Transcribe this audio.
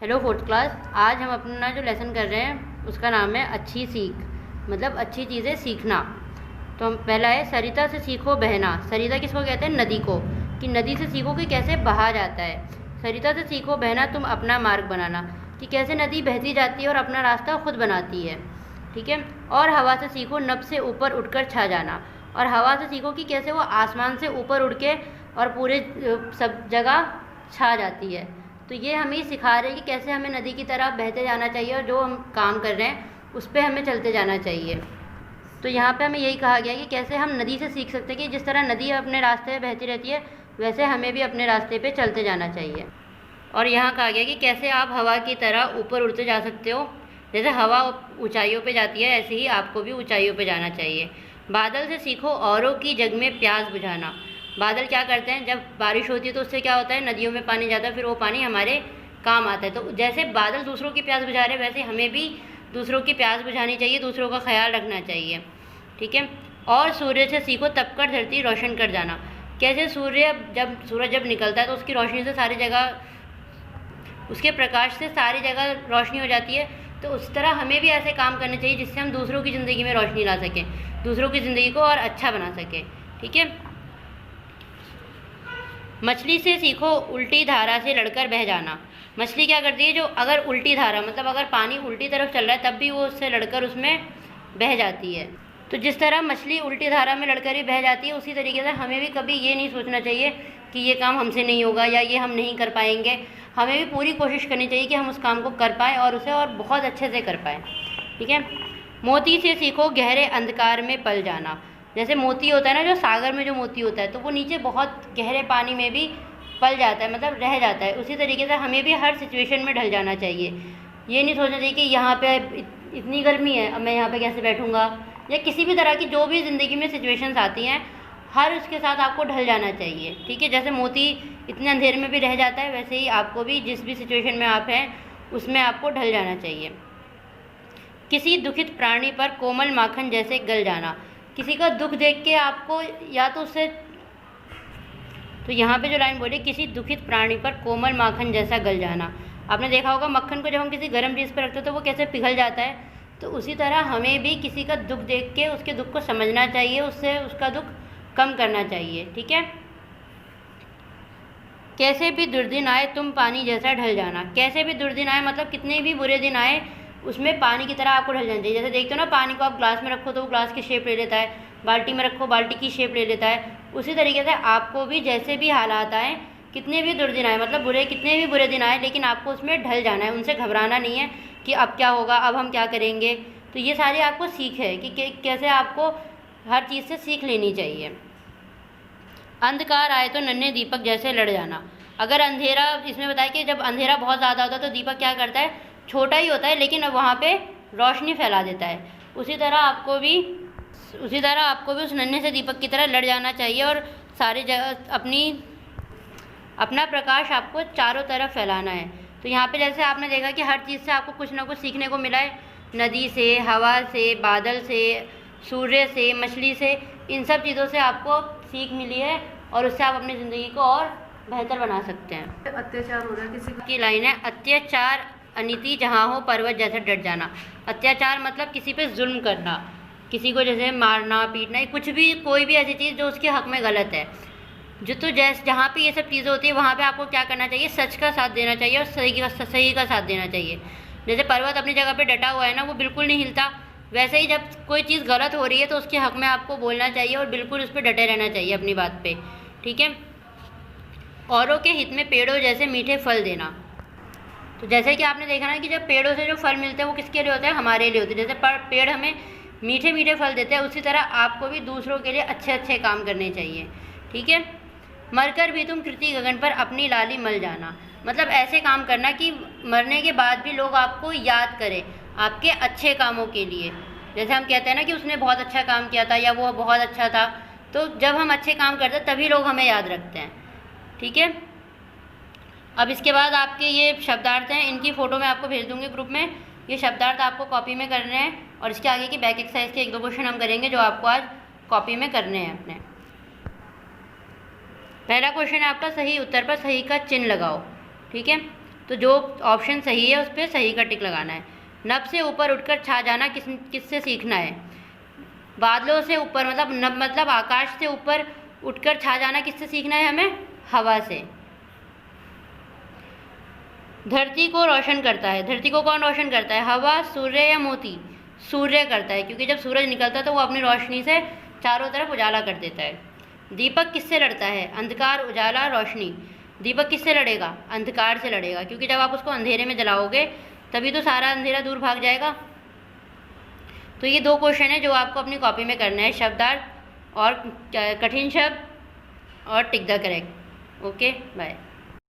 Hello fourth class. आज हम अपना जो लेसन कर रहे हैं उसका नाम है अच्छी सीख, मतलब अच्छी चीज़ें सीखना। तो हम पहला है सरिता से सीखो बहना। सरिता किसको कहते हैं? नदी को। कि नदी से सीखो कि कैसे बहा जाता है। सरिता से सीखो बहना तुम अपना मार्ग बनाना, कि कैसे नदी बहती जाती है और अपना रास्ता खुद बनाती है। ठीक है। और हवा से सीखो नभ से ऊपर उठकर छा जाना। और हवा से सीखो कि कैसे वो आसमान से ऊपर उड़ के और पूरे सब जगह छा जाती है। तो ये हमें सिखा रहे हैं कि कैसे हमें नदी की तरह बहते जाना चाहिए और जो हम काम कर रहे हैं उस पर हमें चलते जाना चाहिए। तो यहाँ पे हमें यही कहा गया कि कैसे हम नदी से सीख सकते हैं कि जिस तरह नदी अपने रास्ते में बहती रहती है वैसे हमें भी अपने रास्ते पे चलते जाना चाहिए। और यहाँ कहा गया कि कैसे आप हवा की तरह ऊपर उड़ते जा सकते हो। जैसे हवा ऊंचाइयों पे जाती है ऐसे ही आपको भी ऊंचाइयों पे जाना चाहिए। बादल से सीखो औरों की जग में प्यास बुझाना। बादल क्या करते हैं? जब बारिश होती है तो उससे क्या होता है, नदियों में पानी जाता है, फिर वो पानी हमारे काम आता है। तो जैसे बादल दूसरों की प्यास बुझा रहे हैं वैसे हमें भी दूसरों की प्यास बुझानी चाहिए, दूसरों का ख्याल रखना चाहिए। ठीक है। और सूर्य से सीखो तपकर धरती रोशन कर जाना। कैसे सूरज जब निकलता है तो उसकी रोशनी से सारी जगह, उसके प्रकाश से सारी जगह रोशनी हो जाती है। तो उस तरह हमें भी ऐसे काम करने चाहिए जिससे हम दूसरों की ज़िंदगी में रोशनी ला सकें, दूसरों की ज़िंदगी को और अच्छा बना सकें। ठीक है। मछली से सीखो उल्टी धारा से लड़कर बह जाना। मछली क्या करती है? जो अगर उल्टी धारा मतलब अगर पानी उल्टी तरफ चल रहा है तब भी वो उससे लड़कर उसमें बह जाती है। तो जिस तरह मछली उल्टी धारा में लड़कर ही बह जाती है उसी तरीके से हमें भी कभी ये नहीं सोचना चाहिए कि ये काम हमसे नहीं होगा या ये हम नहीं कर पाएंगे। हमें भी पूरी कोशिश करनी चाहिए कि हम उस काम को कर पाएँ और उसे और बहुत अच्छे से कर पाएँ। ठीक है। मोती से सीखो गहरे अंधकार में पल जाना। जैसे मोती होता है ना, जो सागर में जो मोती होता है तो वो नीचे बहुत गहरे पानी में भी पल जाता है, मतलब रह जाता है। उसी तरीके से हमें भी हर सिचुएशन में ढल जाना चाहिए। ये नहीं सोचना चाहिए कि यहाँ पे इतनी गर्मी है अब मैं यहाँ पे कैसे बैठूँगा, या किसी भी तरह की जो भी ज़िंदगी में सिचुएशंस आती हैं हर उसके साथ आपको ढल जाना चाहिए। ठीक है। जैसे मोती इतने अंधेरे में भी रह जाता है वैसे ही आपको भी जिस भी सिचुएशन में आप हैं उसमें आपको ढल जाना चाहिए। किसी दुखित प्राणी पर कोमल माखन जैसे गल जाना। किसी का दुख देख के आपको या तो उससे, तो यहाँ पे जो लाइन बोली किसी दुखित प्राणी पर कोमल माखन जैसा गल जाना। आपने देखा होगा मक्खन को जब हम किसी गर्म चीज़ पर रखते हैं तो वो कैसे पिघल जाता है। तो उसी तरह हमें भी किसी का दुख देख के उसके दुख को समझना चाहिए, उससे उसका दुख कम करना चाहिए। ठीक है। कैसे भी दुर्दिन आए तुम पानी जैसा ढल जाना। कैसे भी दुर्दिन आए मतलब कितने भी बुरे दिन आए उसमें पानी की तरह आपको ढल जाना चाहिए। जैसे देखते हो ना, पानी को आप ग्लास में रखो तो वो ग्लास की शेप ले लेता है, बाल्टी में रखो बाल्टी की शेप ले लेता है। उसी तरीके से आपको भी जैसे भी हालात आए, कितने भी दुर्दिन आए मतलब कितने भी बुरे दिन आए, लेकिन आपको उसमें ढल जाना है, उनसे घबराना नहीं है कि अब क्या होगा, अब हम क्या करेंगे। तो ये सारी आपको सीख है कि कैसे आपको हर चीज़ से सीख लेनी चाहिए। अंधकार आए तो नन्हे दीपक जैसे लड़ जाना। अगर अंधेरा, इसमें बताया कि जब अंधेरा बहुत ज़्यादा होता है तो दीपक क्या करता है, छोटा ही होता है लेकिन अब वहाँ पे रोशनी फैला देता है। उसी तरह आपको भी उस नन्हे से दीपक की तरह लड़ जाना चाहिए और सारी जगह अपना प्रकाश आपको चारों तरफ फैलाना है। तो यहाँ पे जैसे आपने देखा कि हर चीज़ से आपको कुछ ना कुछ सीखने को मिला है। नदी से, हवा से, बादल से, सूर्य से, मछली से, इन सब चीज़ों से आपको सीख मिली है और उससे आप अपनी ज़िंदगी को और बेहतर बना सकते हैं। अत्याचार हो रहा है किसी की लाइन है, अत्याचार अनिति जहाँ हो पर्वत जैसा डट जाना। अत्याचार मतलब किसी पे जुल्म करना, किसी को जैसे मारना पीटना, कुछ भी कोई भी ऐसी चीज़ जो उसके हक में गलत है। जहाँ पे ये सब चीज़ें होती है वहाँ पे आपको क्या करना चाहिए, सच का साथ देना चाहिए और सही का साथ देना चाहिए। जैसे पर्वत अपनी जगह पे डटा हुआ है ना, वो बिल्कुल नहीं हिलता, वैसे ही जब कोई चीज़ गलत हो रही है तो उसके हक में आपको बोलना चाहिए और बिल्कुल उस पर डटे रहना चाहिए अपनी बात पे। ठीक है। औरों के हित में पेड़ों जैसे मीठे फल देना। तो जैसे कि आपने देखा ना कि जब पेड़ों से जो फल मिलते हैं वो किसके लिए होते हैं, हमारे लिए होते हैं। जैसे पेड़ हमें मीठे मीठे फल देते हैं उसी तरह आपको भी दूसरों के लिए अच्छे अच्छे काम करने चाहिए। ठीक है। मरकर भी तुम कृति गगन पर अपनी लाली मल जाना। मतलब ऐसे काम करना कि मरने के बाद भी लोग आपको याद करें आपके अच्छे कामों के लिए। जैसे हम कहते हैं ना कि उसने बहुत अच्छा काम किया था या वो बहुत अच्छा था, तो जब हम अच्छे काम करते हैं तभी लोग हमें याद रखते हैं। ठीक है। अब इसके बाद आपके ये शब्दार्थ हैं, इनकी फ़ोटो मैं आपको भेज दूँगी ग्रुप में। ये शब्दार्थ आपको कॉपी में करने हैं और इसके आगे की बैक एक्सरसाइज के 1-2 क्वेश्चन हम करेंगे जो आपको आज कॉपी में करने हैं अपने। पहला क्वेश्चन है आपका, सही उत्तर पर सही का चिन्ह लगाओ। ठीक है। तो जो ऑप्शन सही है उस पर सही का टिक लगाना है। नभ से ऊपर उठकर छा जाना किससे सीखना है? बादलों से ऊपर, मतलब नभ मतलब आकाश से ऊपर उठकर छा जाना किससे सीखना है हमें? हवा से। धरती को रोशन करता है, धरती को कौन रोशन करता है? हवा, सूर्य या मोती? सूर्य करता है, क्योंकि जब सूरज निकलता है तो वो अपनी रोशनी से चारों तरफ उजाला कर देता है। दीपक किससे लड़ता है? अंधकार, उजाला, रोशनी। दीपक किससे लड़ेगा? अंधकार से लड़ेगा, क्योंकि जब आप उसको अंधेरे में जलाओगे तभी तो सारा अंधेरा दूर भाग जाएगा। तो ये 2 क्वेश्चन है जो आपको अपनी कॉपी में करना है, शब्दार्थ और कठिन शब्द और tick the correct. Okay, bye.